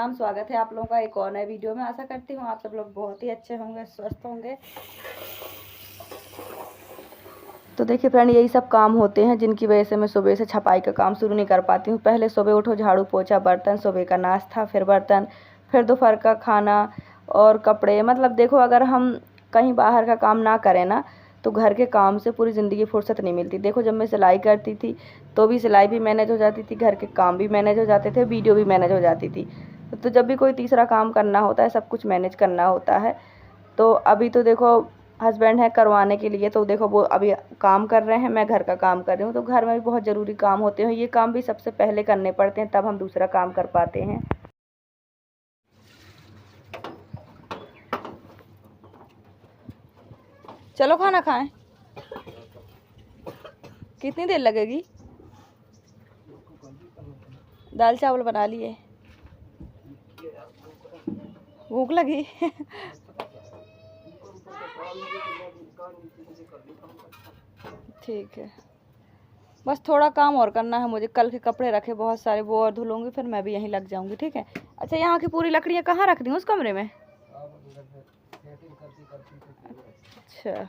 राम। स्वागत है आप लोगों का एक और नए वीडियो में। आशा करती हूँ आप सब लोग बहुत ही अच्छे होंगे, स्वस्थ होंगे। तो देखिए फ्रेंड, यही सब काम होते हैं जिनकी वजह से मैं सुबह से छपाई का काम शुरू नहीं कर पाती हूँ। पहले सुबह उठो, झाड़ू पोछा, बर्तन, सुबह का नाश्ता, फिर बर्तन, फिर दोपहर का खाना और कपड़े। मतलब देखो, अगर हम कहीं बाहर का काम ना करें ना तो घर के काम से पूरी ज़िंदगी फुर्सत नहीं मिलती। देखो, जब मैं सिलाई करती थी तो भी सिलाई भी मैनेज हो जाती थी, घर के काम भी मैनेज हो जाते थे, वीडियो भी मैनेज हो जाती थी। तो जब भी कोई तीसरा काम करना होता है, सब कुछ मैनेज करना होता है। तो अभी तो देखो हस्बैंड है करवाने के लिए, तो देखो वो अभी काम कर रहे हैं, मैं घर का काम कर रही हूँ। तो घर में भी बहुत ज़रूरी काम होते हैं, ये काम भी सबसे पहले करने पड़ते हैं, तब हम दूसरा काम कर पाते हैं। चलो खाना खाएं। कितनी देर लगेगी? दाल चावल बना लिए? भूख लगी? ठीक है, बस थोड़ा काम और करना है मुझे। कल के कपड़े रखे बहुत सारे, वो और धुलूंगी, फिर मैं भी यहीं लग जाऊंगी। ठीक है। अच्छा, यहाँ की पूरी लकड़ियाँ कहाँ रख दी उस कमरे में? अच्छा,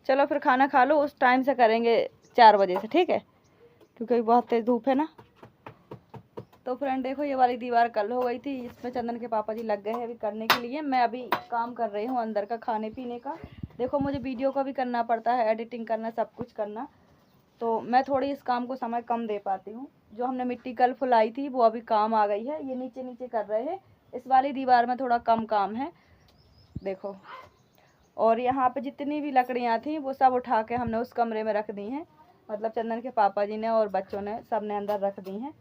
चलो फिर खाना खा लो, उस टाइम से करेंगे 4 बजे से, ठीक है, क्योंकि बहुत तेज़ धूप है ना। तो फ्रेंड देखो, ये वाली दीवार कल हो गई थी, इसमें चंदन के पापा जी लग गए हैं अभी करने के लिए। मैं अभी काम कर रही हूँ अंदर का, खाने पीने का। देखो, मुझे वीडियो का भी करना पड़ता है, एडिटिंग करना, सब कुछ करना, तो मैं थोड़ी इस काम को समय कम दे पाती हूँ। जो हमने मिट्टी कल फुलाई थी वो अभी काम आ गई है, ये नीचे नीचे कर रहे हैं। इस वाली दीवार में थोड़ा कम काम है, देखो। और यहाँ पे जितनी भी लकड़ियाँ थी वो सब उठा के हमने उस कमरे में रख दी हैं, मतलब चंदन के पापा जी ने और बच्चों ने, सब ने अंदर रख दी हैं।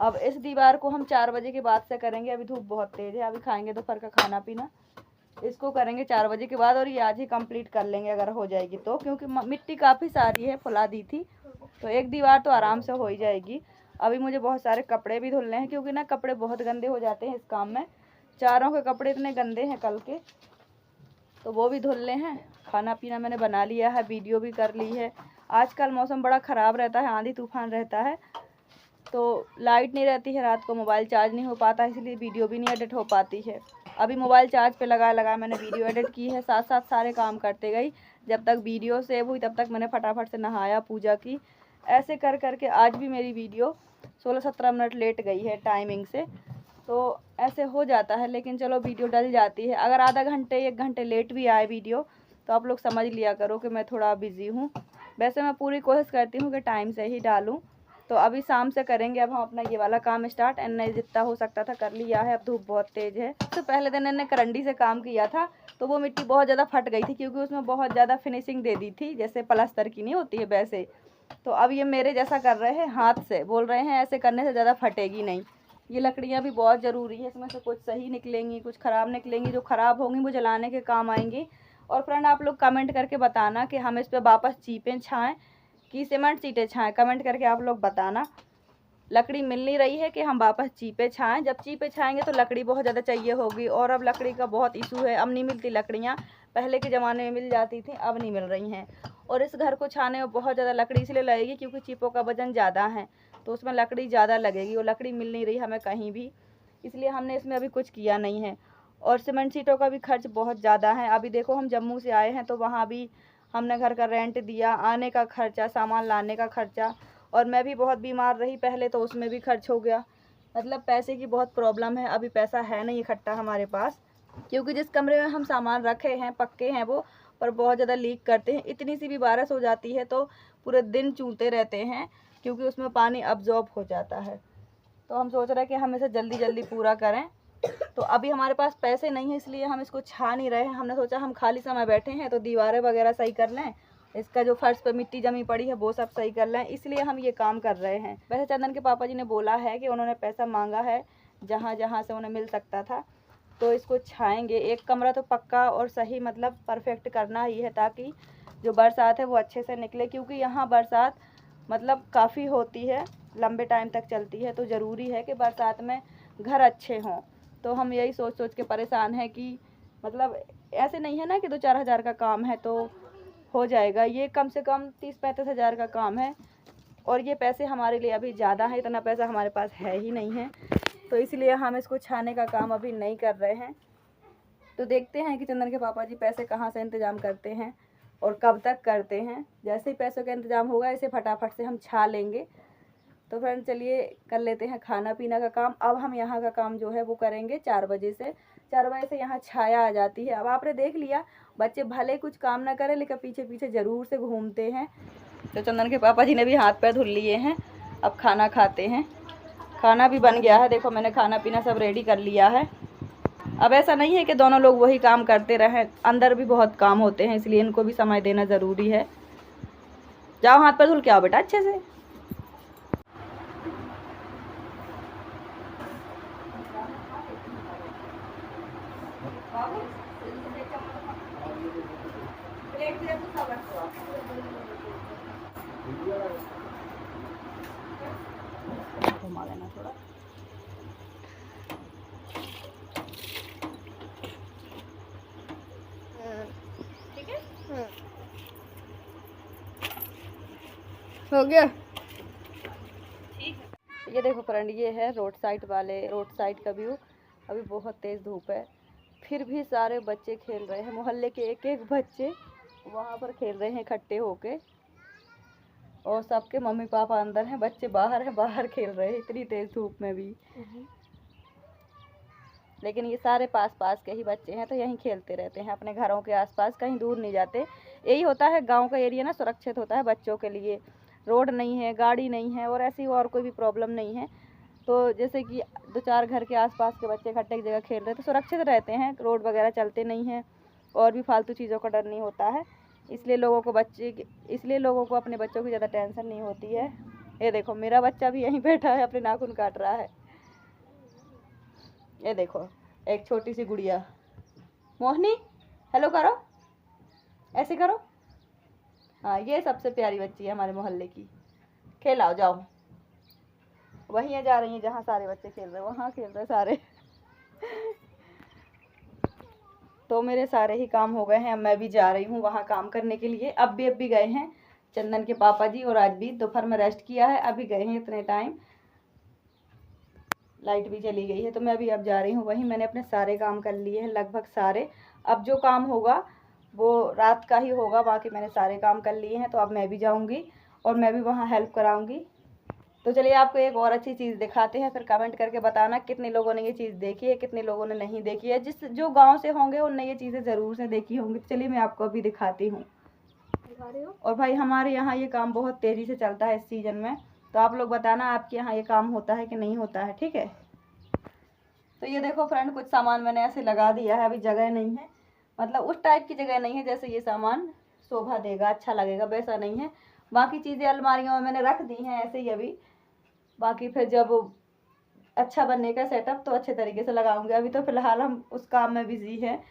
अब इस दीवार को हम 4 बजे के बाद से करेंगे, अभी धूप बहुत तेज़ है। अभी खाएंगे दोपहर का खाना पीना, इसको करेंगे 4 बजे के बाद, और ये आज ही कंप्लीट कर लेंगे अगर हो जाएगी तो, क्योंकि मिट्टी काफ़ी सारी है, फुला दी थी, तो एक दीवार तो आराम से हो ही जाएगी। अभी मुझे बहुत सारे कपड़े भी धुलने हैं, क्योंकि ना कपड़े बहुत गंदे हो जाते हैं इस काम में। चारों के कपड़े इतने गंदे हैं कल के, तो वो भी धुलने हैं। खाना पीना मैंने बना लिया है, वीडियो भी कर ली है। आजकल मौसम बड़ा ख़राब रहता है, आंधी तूफान रहता है, तो लाइट नहीं रहती है रात को, मोबाइल चार्ज नहीं हो पाता, इसलिए वीडियो भी नहीं एडिट हो पाती है। अभी मोबाइल चार्ज पे लगा मैंने वीडियो एडिट की है, साथ साथ सारे काम करते गई। जब तक वीडियो सेव हुई तब तक मैंने फटाफट से नहाया, पूजा की। ऐसे कर करके आज भी मेरी वीडियो 16-17 मिनट लेट गई है टाइमिंग से, तो ऐसे हो जाता है। लेकिन चलो, वीडियो डल जाती है। अगर आधा घंटे 1 घंटे लेट भी आए वीडियो, तो आप लोग समझ लिया करो कि मैं थोड़ा बिज़ी हूँ। वैसे मैं पूरी कोशिश करती हूँ कि टाइम से ही डालूँ। तो अभी शाम से करेंगे अब हम अपना ये वाला काम स्टार्ट। एन ने जितना हो सकता था कर लिया है, अब धूप बहुत तेज़ है। तो पहले दिन ने करंडी से काम किया था, तो वो मिट्टी बहुत ज़्यादा फट गई थी, क्योंकि उसमें बहुत ज़्यादा फिनिशिंग दे दी थी, जैसे प्लास्टर की नहीं होती है वैसे। तो अब ये मेरे जैसा कर रहे हैं, हाथ से बोल रहे हैं ऐसे करने से ज़्यादा फटेगी नहीं। ये लकड़ियाँ भी बहुत ज़रूरी है, इसमें से कुछ सही निकलेंगी, कुछ ख़राब निकलेंगी। जो ख़राब होंगी वो जलाने के काम आएंगी। और फ्रेंड, आप लोग कमेंट करके बताना कि हम इस पर वापस चीपें छाएँ कि सीमेंट सीटें छाएँ। कमेंट करके आप लोग बताना। लकड़ी मिल नहीं रही है कि हम वापस चीपे छाएँ। जब चीपे छाएंगे तो लकड़ी बहुत ज़्यादा चाहिए होगी, और अब लकड़ी का बहुत इशू है, अब नहीं मिलती लकड़ियाँ। पहले के ज़माने में मिल जाती थी, अब नहीं मिल रही हैं। और इस घर को छाने में बहुत ज़्यादा लकड़ी इसलिए लगेगी क्योंकि चीपों का वजन ज़्यादा है, तो उसमें लकड़ी ज़्यादा लगेगी, और लकड़ी मिल नहीं रही हमें कहीं भी, इसलिए हमने इसमें अभी कुछ किया नहीं है। और सीमेंट सीटों का भी खर्च बहुत ज़्यादा है। अभी देखो, हम जम्मू से आए हैं तो वहाँ भी हमने घर का रेंट दिया, आने का खर्चा, सामान लाने का खर्चा, और मैं भी बहुत बीमार रही पहले, तो उसमें भी खर्च हो गया। मतलब पैसे की बहुत प्रॉब्लम है, अभी पैसा है नहीं इकट्ठा हमारे पास, क्योंकि जिस कमरे में हम सामान रखे हैं पक्के हैं वो, पर बहुत ज़्यादा लीक करते हैं। इतनी सी भी बारिश हो जाती है तो पूरे दिन चूते रहते हैं, क्योंकि उसमें पानी अब्जॉर्ब हो जाता है। तो हम सोच रहे हैं कि हम इसे जल्दी जल्दी पूरा करें। तो अभी हमारे पास पैसे नहीं है, इसलिए हम इसको छा नहीं रहे हैं। हमने सोचा हम खाली समय बैठे हैं तो दीवारें वगैरह सही कर लें, इसका जो फर्श पे मिट्टी जमी पड़ी है वो सब सही कर लें, इसलिए हम ये काम कर रहे हैं। वैसे चंदन के पापा जी ने बोला है कि उन्होंने पैसा मांगा है जहाँ जहाँ से उन्हें मिल सकता था, तो इसको छाएंगे। एक कमरा तो पक्का और सही, मतलब परफेक्ट करना ही है, ताकि जो बरसात है वो अच्छे से निकले, क्योंकि यहाँ बरसात मतलब काफ़ी होती है, लंबे टाइम तक चलती है, तो ज़रूरी है कि बरसात में घर अच्छे हों। तो हम यही सोच सोच के परेशान हैं कि मतलब ऐसे नहीं है ना कि 2-4 हज़ार का काम है तो हो जाएगा। ये कम से कम 30-35 हज़ार का काम है, और ये पैसे हमारे लिए अभी ज़्यादा है, इतना पैसा हमारे पास है ही नहीं है। तो इसलिए हम इसको छाने का काम अभी नहीं कर रहे हैं। तो देखते हैं कि चंदन के पापा जी पैसे कहाँ से इंतज़ाम करते हैं और कब तक करते हैं। जैसे ही पैसों का इंतज़ाम होगा इसे फटाफट से हम छा लेंगे। तो फ्रेंड चलिए कर लेते हैं खाना पीना का काम। अब हम यहाँ का काम जो है वो करेंगे 4 बजे से। 4 बजे से यहाँ छाया आ जाती है। अब आपने देख लिया, बच्चे भले कुछ काम ना करें लेकिन पीछे पीछे ज़रूर से घूमते हैं। तो चंदन के पापा जी ने भी हाथ पैर धुल लिए हैं, अब खाना खाते हैं। खाना भी बन गया है, देखो मैंने खाना पीना सब रेडी कर लिया है। अब ऐसा नहीं है कि दोनों लोग वही काम करते रहें, अंदर भी बहुत काम होते हैं, इसलिए इनको भी समय देना ज़रूरी है। जाओ हाथ पैर धुल के आओ बेटा अच्छे से। घुमा लेना थोड़ा। ठीक है, हो गया। ठीक है। ये देखो फ्रेंड, ये है रोड साइड का व्यू। अभी बहुत तेज़ धूप है, फिर भी सारे बच्चे खेल रहे हैं। मोहल्ले के एक एक बच्चे वहाँ पर खेल रहे हैं इकट्ठे होके, और सबके मम्मी पापा अंदर हैं, बच्चे बाहर हैं, बाहर खेल रहे हैं इतनी तेज़ धूप में भी। लेकिन ये सारे पास पास के ही बच्चे हैं, तो यहीं खेलते रहते हैं अपने घरों के आसपास, कहीं दूर नहीं जाते। यही होता है गांव का एरिया ना, सुरक्षित होता है बच्चों के लिए। रोड नहीं है, गाड़ी नहीं है, और ऐसी और कोई भी प्रॉब्लम नहीं है। तो जैसे कि 2-4 घर के आसपास के बच्चे इकट्ठे एक जगह खेल रहे हैं तो सुरक्षित रहते हैं, रोड वगैरह चलते नहीं हैं, और भी फालतू चीज़ों का डर नहीं होता है। इसलिए लोगों को अपने बच्चों की ज़्यादा टेंशन नहीं होती है। ये देखो मेरा बच्चा भी यहीं बैठा है, अपने नाखून काट रहा है। ये देखो एक छोटी सी गुड़िया, मोहनी हेलो करो, ऐसे करो। हाँ, ये सबसे प्यारी बच्ची है हमारे मोहल्ले की। खेलाओ जाओ, वहीं जा रही हैं जहाँ सारे बच्चे खेल रहे हैं, वहाँ खेल रहे सारे। तो मेरे सारे ही काम हो गए हैं, अब मैं भी जा रही हूँ वहाँ काम करने के लिए। अब भी गए हैं चंदन के पापा जी, और आज भी दोपहर में रेस्ट किया है, अभी गए हैं इतने टाइम। लाइट भी चली गई है, तो मैं भी अब जा रही हूँ वहीं। मैंने अपने सारे काम कर लिए हैं लगभग सारे। अब जो काम होगा वो रात का ही होगा, बाकी मैंने सारे काम कर लिए हैं। तो अब मैं भी जाऊँगी और मैं भी वहाँ हेल्प कराऊँगी। तो चलिए आपको एक और अच्छी चीज़ दिखाते हैं, फिर कमेंट करके बताना कितने लोगों ने ये चीज़ देखी है, कितने लोगों ने नहीं देखी है। जो गांव से होंगे उनने ये चीज़ें ज़रूर से देखी होंगी। चलिए मैं आपको अभी दिखाती हूँ। और भाई हमारे यहाँ ये काम बहुत तेज़ी से चलता है इस सीज़न में, तो आप लोग बताना आपके यहाँ ये काम होता है कि नहीं होता है, ठीक है। तो ये देखो फ्रेंड, कुछ सामान मैंने ऐसे लगा दिया है, अभी जगह नहीं है, मतलब उस टाइप की जगह नहीं है जैसे ये सामान शोभा देगा, अच्छा लगेगा, वैसा नहीं है। बाकी चीज़ें अलमारियों में मैंने रख दी हैं ऐसे ही अभी, बाकी फिर जब अच्छा बनेगा सेटअप तो अच्छे तरीके से लगाऊंगे। अभी तो फिलहाल हम उस काम में बिजी हैं।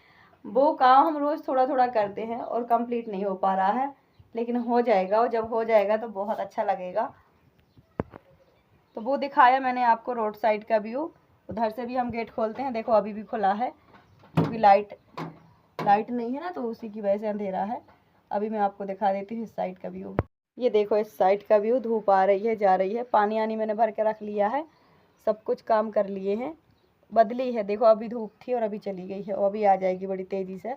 वो काम हम रोज़ थोड़ा थोड़ा करते हैं और कंप्लीट नहीं हो पा रहा है, लेकिन हो जाएगा, और जब हो जाएगा तो बहुत अच्छा लगेगा। तो वो दिखाया मैंने आपको रोड साइड का व्यू। उधर से भी हम गेट खोलते हैं, देखो अभी भी खुला है, क्योंकि लाइट नहीं है ना, तो उसी की वजह से अंधेरा है। अभी मैं आपको दिखा देती हूँ इस साइड का व्यू। ये देखो इस साइड का व्यू, धूप आ रही है जा रही है, पानी आनी मैंने भर के रख लिया है, सब कुछ काम कर लिए हैं। बदली है, देखो अभी धूप थी और अभी चली गई है, और अभी आ जाएगी बड़ी तेज़ी से।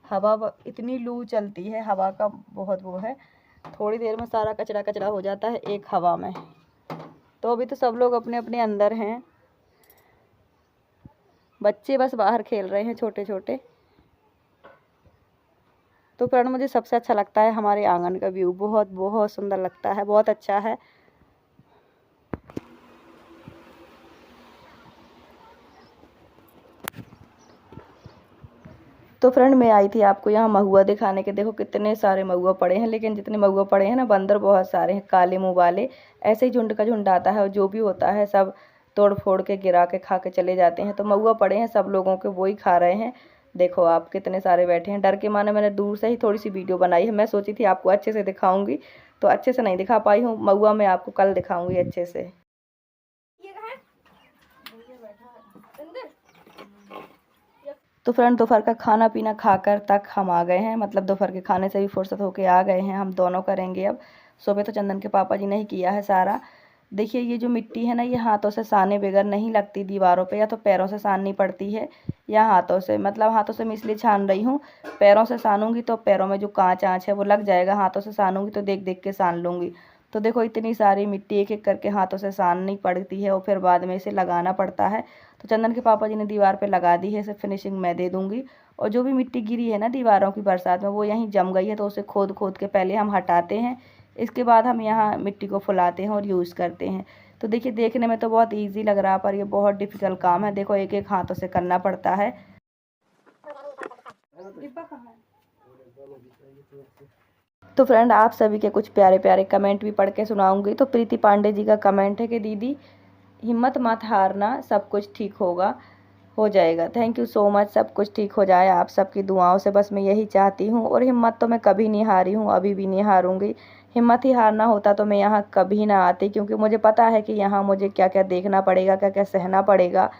हवा इतनी लू चलती है, हवा का बहुत वो है, थोड़ी देर में सारा कचरा कचरा हो जाता है एक हवा में। तो अभी तो सब लोग अपने अपने अंदर हैं, बच्चे बस बाहर खेल रहे हैं छोटे छोटे। तो फ्रेंड मुझे सबसे अच्छा लगता है हमारे आंगन का व्यू, बहुत बहुत सुंदर लगता है, बहुत अच्छा है। तो फ्रेंड मैं आई थी आपको यहाँ महुआ दिखाने के, देखो कितने सारे महुआ पड़े हैं, लेकिन जितने महुआ पड़े हैं ना, बंदर बहुत सारे हैं, काले मुँह वाले। ऐसे ही झुंड का झुंड आता है, और जो भी होता है सब तोड़ फोड़ के गिरा के खा के चले जाते हैं। तो महुआ पड़े हैं सब लोगों के, वो ही खा रहे हैं। देखो आप कितने सारे बैठे हैं, डर के माने मैंने दूर से ही थोड़ी सी वीडियो बनाई है। मैं सोची थी आपको अच्छे से दिखाऊंगी, तो अच्छे से नहीं दिखा पाई हूँ। महुआ मैं आपको कल दिखाऊंगी अच्छे से। तो फ्रेंड दोपहर का खाना पीना खाकर तक हम आ गए हैं, मतलब दोपहर के खाने से भी फुर्सत होके आ गए हैं। हम दोनों करेंगे अब। सुबह तो चंदन के पापा जी ने ही किया है सारा, देखिए ये जो मिट्टी है ना, ये हाथों से साने बगैर नहीं लगती दीवारों पे, या तो पैरों से साननी पड़ती है या हाथों से। मतलब हाथों से मैं इसलिए छान रही हूँ, पैरों से सानूंगी तो पैरों में जो कांच आँच है वो लग जाएगा, हाथों से सानूंगी तो देख देख के सान लूँगी। तो देखो इतनी सारी मिट्टी एक एक करके हाथों से साननी पड़ती है और फिर बाद में इसे लगाना पड़ता है। तो चंदन के पापा जी ने दीवार पे लगा दी है, इसे फिनिशिंग मैं दे दूँगी। और जो भी मिट्टी गिरी है ना दीवारों की बरसात में, वो यहीं जम गई है, तो उसे खोद खोद के पहले हम हटाते हैं। इसके बाद हम यहाँ मिट्टी को फुलाते हैं और यूज़ करते हैं। तो देखिए देखने में तो बहुत ईजी लग रहा है, पर ये बहुत डिफ़िकल्ट काम है। देखो एक एक हाथों से करना पड़ता है। तो फ्रेंड आप सभी के कुछ प्यारे प्यारे कमेंट भी पढ़ के सुनाऊंगी। तो प्रीति पांडे जी का कमेंट है कि दीदी हिम्मत मत हारना, सब कुछ ठीक होगा, हो जाएगा। Thank you so much. सब कुछ ठीक हो जाए आप सबकी दुआओं से, बस मैं यही चाहती हूँ। और हिम्मत तो मैं कभी नहीं हारी हूँ, अभी भी नहीं हारूंगी। हिम्मत ही हारना होता तो मैं यहाँ कभी ना आती, क्योंकि मुझे पता है कि यहाँ मुझे क्या क्या देखना पड़ेगा, क्या क्या सहना पड़ेगा।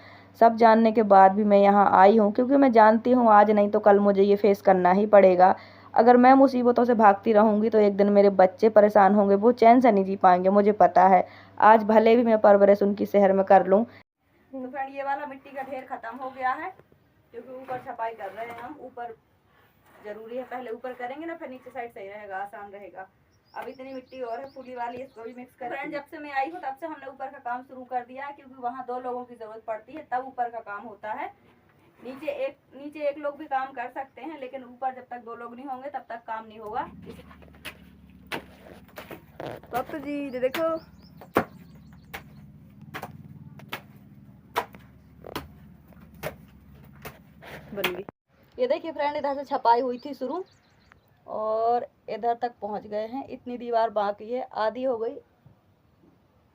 सब जानने के बाद भी मैं यहाँ आई हूँ, क्योंकि मैं जानती हूँ आज नहीं तो कल मुझे ये फेस करना ही पड़ेगा। अगर मैं मुसीबतों से भागती रहूँगी तो एक दिन मेरे बच्चे परेशान होंगे, वो चैन से नहीं जी पाएंगे, मुझे पता है। आज भले भी मैं परवरिश उनकी शहर में कर लूँ। तो फ्रेंड ये वाला मिट्टी का ढेर खत्म हो गया है, क्योंकि ऊपर छपाई कर रहे हैं हम। ऊपर जरूरी है, पहले ऊपर करेंगे ना, फिर नीचे साइड सही रहेगा, आसान रहेगा। अब इतनी मिट्टी और है फूली वाली, इसको भी मिक्स कर। फ्रेंड जब से मैं आई हूँ तब से हमने ऊपर का काम शुरू कर दिया है, क्योंकि वहाँ 2 लोगों की जरूरत पड़ती है, तब ऊपर का काम होता है। नीचे एक लोग भी काम कर सकते हैं, लेकिन ऊपर जब तक 2 लोग नहीं होंगे तब तक काम नहीं होगा। पापा जी देखो, बन गई। ये देखिए फ्रेंड, इधर से छपाई हुई थी शुरू और इधर तक पहुंच गए हैं। इतनी दीवार बाकी है, आधी हो गई,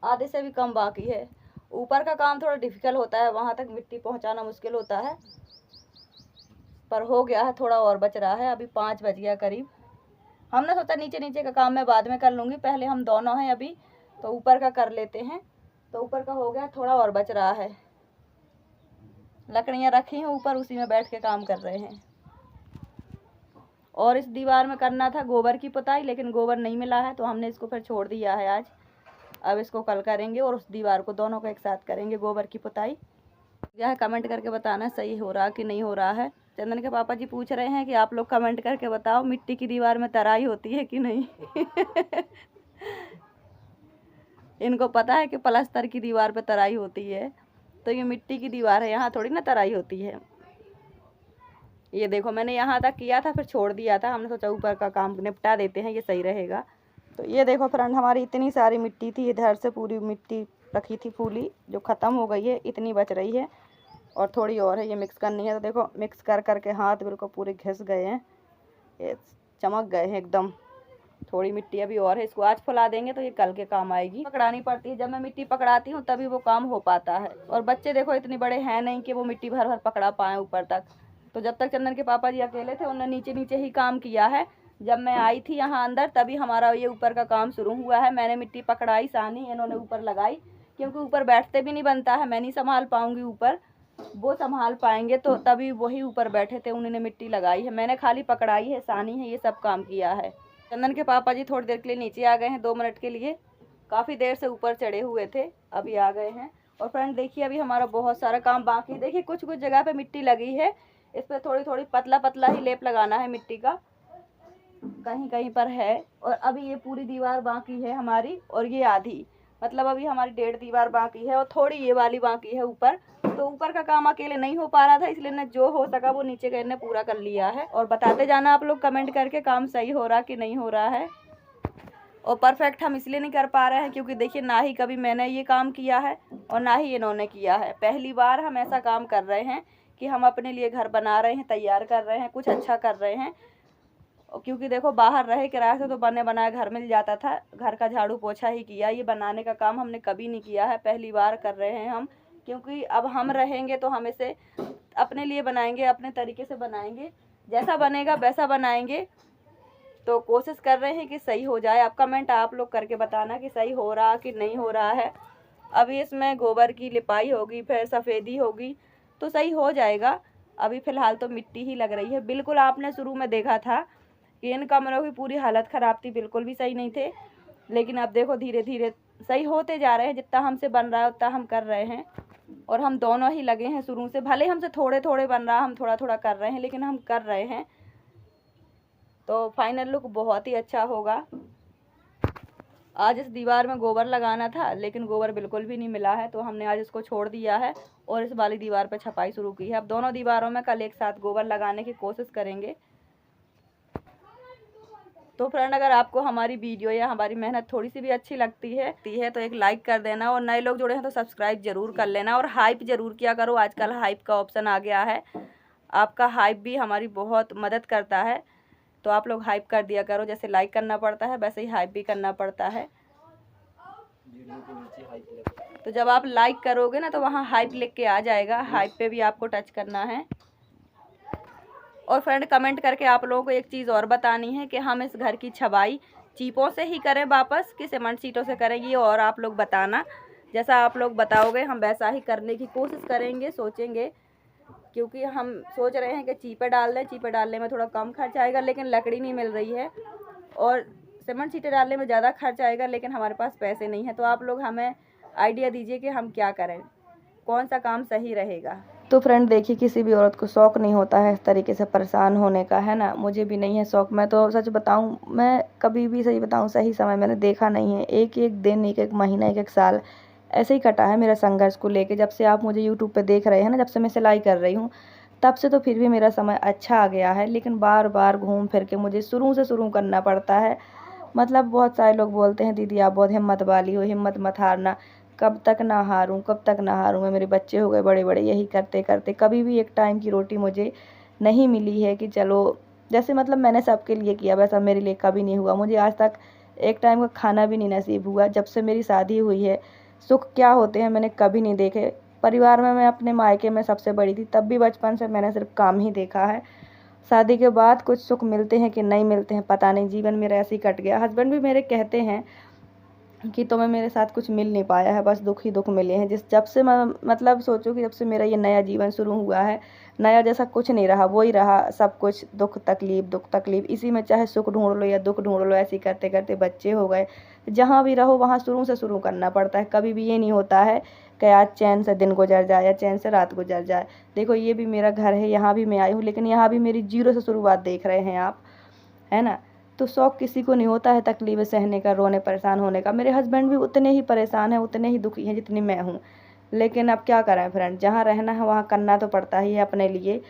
आधे से भी कम बाकी है। ऊपर का काम थोड़ा डिफिकल्ट होता है, वहां तक मिट्टी पहुंचाना मुश्किल होता है, पर हो गया है। थोड़ा और बच रहा है, अभी 5 बज गया करीब। हमने सोचा नीचे नीचे का काम मैं बाद में कर लूँगी, पहले हम दोनों हैं अभी, तो ऊपर का कर लेते हैं। तो ऊपर का हो गया, थोड़ा और बच रहा है। लकड़ियाँ रखी हैं ऊपर, उसी में बैठ के काम कर रहे हैं। और इस दीवार में करना था गोबर की पुताई, लेकिन गोबर नहीं मिला है, तो हमने इसको फिर छोड़ दिया है आज। अब इसको कल करेंगे और उस दीवार को दोनों को एक साथ करेंगे गोबर की पुताई। यह कमेंट करके बताना सही हो रहा कि नहीं हो रहा है। चंदन के पापा जी पूछ रहे हैं कि आप लोग कमेंट करके बताओ मिट्टी की दीवार में तराई होती है कि नहीं। इनको पता है कि पलस्तर की दीवार पे तराई होती है, तो ये मिट्टी की दीवार है, यहाँ थोड़ी ना तराई होती है। ये देखो मैंने यहाँ तक किया था, फिर छोड़ दिया था। हमने सोचा ऊपर का काम निपटा देते हैं, ये सही रहेगा। तो ये देखो फ्रेंड, हमारी इतनी सारी मिट्टी थी, इधर से पूरी मिट्टी रखी थी फूली, जो ख़त्म हो गई है। इतनी बच रही है और थोड़ी और है, ये मिक्स करनी है। तो देखो मिक्स कर करके हाथ बिल्कुल पूरे घिस गए हैं, ये चमक गए हैं एकदम। थोड़ी मिट्टी अभी और है, इसको आज फुला देंगे तो ये कल के काम आएगी। पकड़ानी पड़ती है, जब मैं मिट्टी पकड़ाती हूँ तभी वो काम हो पाता है। और बच्चे देखो इतने बड़े हैं नहीं कि वो मिट्टी भर भर पकड़ा पाएँ ऊपर तक। तो जब तक चंदन के पापा जी अकेले थे, उन्होंने नीचे नीचे ही काम किया है। जब मैं आई थी यहाँ अंदर, तभी हमारा ये ऊपर का काम शुरू हुआ है। मैंने मिट्टी पकड़ाई, सानी इन्होंने ऊपर लगाई, क्योंकि ऊपर बैठते भी नहीं बनता है, मैं नहीं संभाल पाऊँगी ऊपर, वो संभाल पाएंगे। तो तभी वही ऊपर बैठे थे, उन्होंने मिट्टी लगाई है, मैंने खाली पकड़ाई है, सानी है, ये सब काम किया है। चंदन के पापा जी थोड़ी देर के लिए नीचे आ गए हैं, 2 मिनट के लिए। काफ़ी देर से ऊपर चढ़े हुए थे, अभी आ गए हैं। और फ्रेंड देखिए अभी हमारा बहुत सारा काम बाकी है। देखिए कुछ कुछ जगह पे मिट्टी लगी है, इस पर थोड़ी थोड़ी पतला पतला ही लेप लगाना है मिट्टी का, कहीं कहीं पर है। और अभी ये पूरी दीवार बाकी है हमारी, और ये आधी, मतलब अभी हमारी 1.5 दीवार बाकी है, और थोड़ी ये वाली बाकी है ऊपर। तो ऊपर का काम अकेले नहीं हो पा रहा था, इसलिए ने जो हो सका वो नीचे का इन्हें पूरा कर लिया है। और बताते जाना आप लोग कमेंट करके काम सही हो रहा कि नहीं हो रहा है। और परफेक्ट हम इसलिए नहीं कर पा रहे हैं क्योंकि देखिए ना ही कभी मैंने ये काम किया है और ना ही इन्होंने किया है। पहली बार हम ऐसा काम कर रहे हैं कि हम अपने लिए घर बना रहे हैं, तैयार कर रहे हैं, कुछ अच्छा कर रहे हैं। क्योंकि देखो बाहर रहे किराए से तो बने बनाए घर मिल जाता था, घर का झाड़ू पोछा ही किया, ये बनाने का काम हमने कभी नहीं किया है, पहली बार कर रहे हैं हम। क्योंकि अब हम रहेंगे तो हम इसे अपने लिए बनाएंगे, अपने तरीके से बनाएंगे, जैसा बनेगा वैसा बनाएंगे। तो कोशिश कर रहे हैं कि सही हो जाए। अब कमेंट आप लोग करके बताना कि सही हो रहा कि नहीं हो रहा है। अभी इसमें गोबर की लिपाई होगी, फिर सफ़ेदी होगी, तो सही हो जाएगा। अभी फ़िलहाल तो मिट्टी ही लग रही है। बिल्कुल आपने शुरू में देखा था कि इन कमरों की पूरी हालत ख़राब थी, बिल्कुल भी सही नहीं थे, लेकिन अब देखो धीरे धीरे सही होते जा रहे हैं। जितना हमसे बन रहा है उतना हम कर रहे हैं, और हम दोनों ही लगे हैं शुरू से। भले हमसे थोड़े थोड़े बन रहा, हम थोड़ा थोड़ा कर रहे हैं, लेकिन हम कर रहे हैं। तो फाइनल लुक बहुत ही अच्छा होगा। आज इस दीवार में गोबर लगाना था, लेकिन गोबर बिल्कुल भी नहीं मिला है, तो हमने आज इसको छोड़ दिया है और इस वाली दीवार पर छपाई शुरू की है। अब दोनों दीवारों में कल एक साथ गोबर लगाने की कोशिश करेंगे। तो फ्रेंड, अगर आपको हमारी वीडियो या हमारी मेहनत थोड़ी सी भी अच्छी लगती है तो एक लाइक कर देना, और नए लोग जुड़े हैं तो सब्सक्राइब जरूर कर लेना, और हाइप जरूर किया करो। आजकल हाइप का ऑप्शन आ गया है, आपका हाइप भी हमारी बहुत मदद करता है। तो आप लोग हाइप कर दिया करो, जैसे लाइक करना पड़ता है वैसे ही हाइप भी करना पड़ता है। तो जब आप लाइक करोगे ना तो वहाँ हाइप लिख के आ जाएगा, हाइप पे भी आपको टच करना है। और फ्रेंड, कमेंट करके आप लोगों को एक चीज़ और बतानी है कि हम इस घर की छबाई चीपों से ही करें वापस कि सीमेंट सीटों से करेंगे, और आप लोग बताना। जैसा आप लोग बताओगे हम वैसा ही करने की कोशिश करेंगे, सोचेंगे। क्योंकि हम सोच रहे हैं कि चीपे डाल दें, चीपे डालने में थोड़ा कम खर्च आएगा, लेकिन लकड़ी नहीं मिल रही है, और सीमेंट सीटें डालने में ज़्यादा खर्च आएगा, लेकिन हमारे पास पैसे नहीं है। तो आप लोग हमें आइडिया दीजिए कि हम क्या करें, कौन सा काम सही रहेगा। तो फ्रेंड देखिए, किसी भी औरत को शौक़ नहीं होता है इस तरीके से परेशान होने का, है ना। मुझे भी नहीं है शौक़। मैं तो सच बताऊं, मैं कभी भी सही बताऊं सही समय मैंने देखा नहीं है। एक एक दिन, एक एक महीना, एक एक साल ऐसे ही कटा है मेरा संघर्ष को लेके। जब से आप मुझे यूट्यूब पे देख रहे हैं ना, जब से मैं सिलाई कर रही हूँ, तब से तो फिर भी मेरा समय अच्छा आ गया है, लेकिन बार बार घूम फिर के मुझे शुरू से शुरू करना पड़ता है। मतलब बहुत सारे लोग बोलते हैं दीदी आप बहुत हिम्मत वाली हो, हिम्मत मत हारना। कब तक ना हारूं, कब तक ना हारूं मैं। मेरे बच्चे हो गए बड़े बड़े, यही करते करते कभी भी एक टाइम की रोटी मुझे नहीं मिली है कि चलो, जैसे मतलब मैंने सबके लिए किया वैसा मेरे लिए कभी नहीं हुआ। मुझे आज तक एक टाइम का खाना भी नहीं नसीब हुआ। जब से मेरी शादी हुई है, सुख क्या होते हैं मैंने कभी नहीं देखे। परिवार में मैं अपने मायके में सबसे बड़ी थी, तब भी बचपन से मैंने सिर्फ काम ही देखा है। शादी के बाद कुछ सुख मिलते हैं कि नहीं मिलते हैं पता नहीं, जीवन मेरा ऐसे ही कट गया। हस्बैंड भी मेरे कहते हैं कि तुम्हें मेरे साथ कुछ मिल नहीं पाया है, बस दुख ही दुख मिले हैं। जब से मैं मतलब सोचो कि जब से मेरा ये नया जीवन शुरू हुआ है, नया जैसा कुछ नहीं रहा, वही रहा सब कुछ, दुख तकलीफ, इसी में चाहे सुख ढूंढ लो या दुख ढूंढ लो। ऐसे करते करते बच्चे हो गए। जहाँ भी रहो वहाँ शुरू से शुरू करना पड़ता है। कभी भी ये नहीं होता है कि आज चैन से दिन गुजर जाए या चैन से रात गुजर जाए। देखो ये भी मेरा घर है, यहाँ भी मैं आई हूँ, लेकिन यहाँ भी मेरी जीरो से शुरुआत देख रहे हैं आप, है ना। तो शौक़ किसी को नहीं होता है तकलीफ़ें सहने का, रोने परेशान होने का। मेरे हस्बैंड भी उतने ही परेशान हैं, उतने ही दुखी हैं जितनी मैं हूँ। लेकिन अब क्या करें फ्रेंड, जहाँ रहना है वहाँ करना तो पड़ता ही है अपने लिए।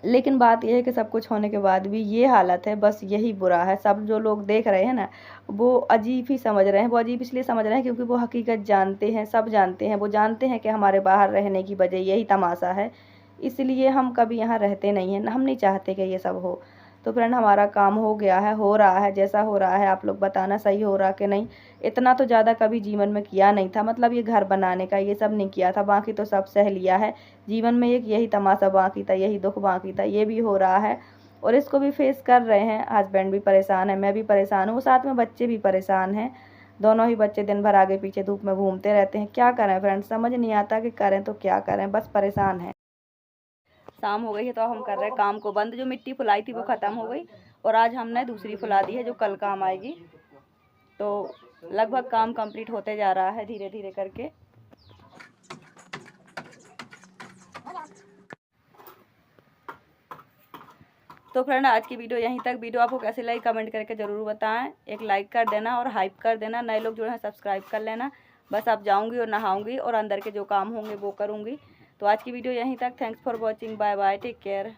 लेकिन बात यह है कि सब कुछ होने के बाद भी ये हालत है, बस यही बुरा है। सब जो लोग देख रहे हैं ना, वो अजीब ही समझ रहे हैं। वो अजीब इसलिए समझ रहे हैं क्योंकि वो हकीकत जानते हैं, सब जानते हैं। वो जानते हैं कि हमारे बाहर रहने की वजह यही तमाशा है, इसलिए हम कभी यहाँ रहते नहीं हैं। हम नहीं चाहते कि ये सब हो। तो फ्रेंड, हमारा काम हो गया है, हो रहा है जैसा हो रहा है। आप लोग बताना सही हो रहा कि नहीं। इतना तो ज़्यादा कभी जीवन में किया नहीं था, मतलब ये घर बनाने का ये सब नहीं किया था, बाकी तो सब सह लिया है। जीवन में एक यही तमाशा बाकी था, यही दुख बाकी था। ये भी हो रहा है और इसको भी फेस कर रहे हैं। हस्बैंड भी परेशान है, मैं भी परेशान हूँ, साथ में बच्चे भी परेशान हैं। दोनों ही बच्चे दिन भर आगे पीछे धूप में घूमते रहते हैं। क्या करें फ्रेंड, समझ नहीं आता कि करें तो क्या करें, बस परेशान हैं। शाम हो गई है तो हम कर रहे हैं काम को बंद। जो मिट्टी फुलाई थी वो ख़त्म हो गई, और आज हमने दूसरी फुला दी है जो कल काम आएगी। तो लगभग काम कंप्लीट होते जा रहा है धीरे धीरे करके। तो फ्रेंड, आज की वीडियो यहीं तक। वीडियो आपको कैसी लगी कमेंट करके ज़रूर बताएं। एक लाइक कर देना और हाइप कर देना। नए लोग जो हैं सब्सक्राइब कर लेना। बस अब जाऊंगी और नहाऊंगी और अंदर के जो काम होंगे वो करूंगी। तो आज की वीडियो यहीं तक। Thanks for watching, bye bye, take care.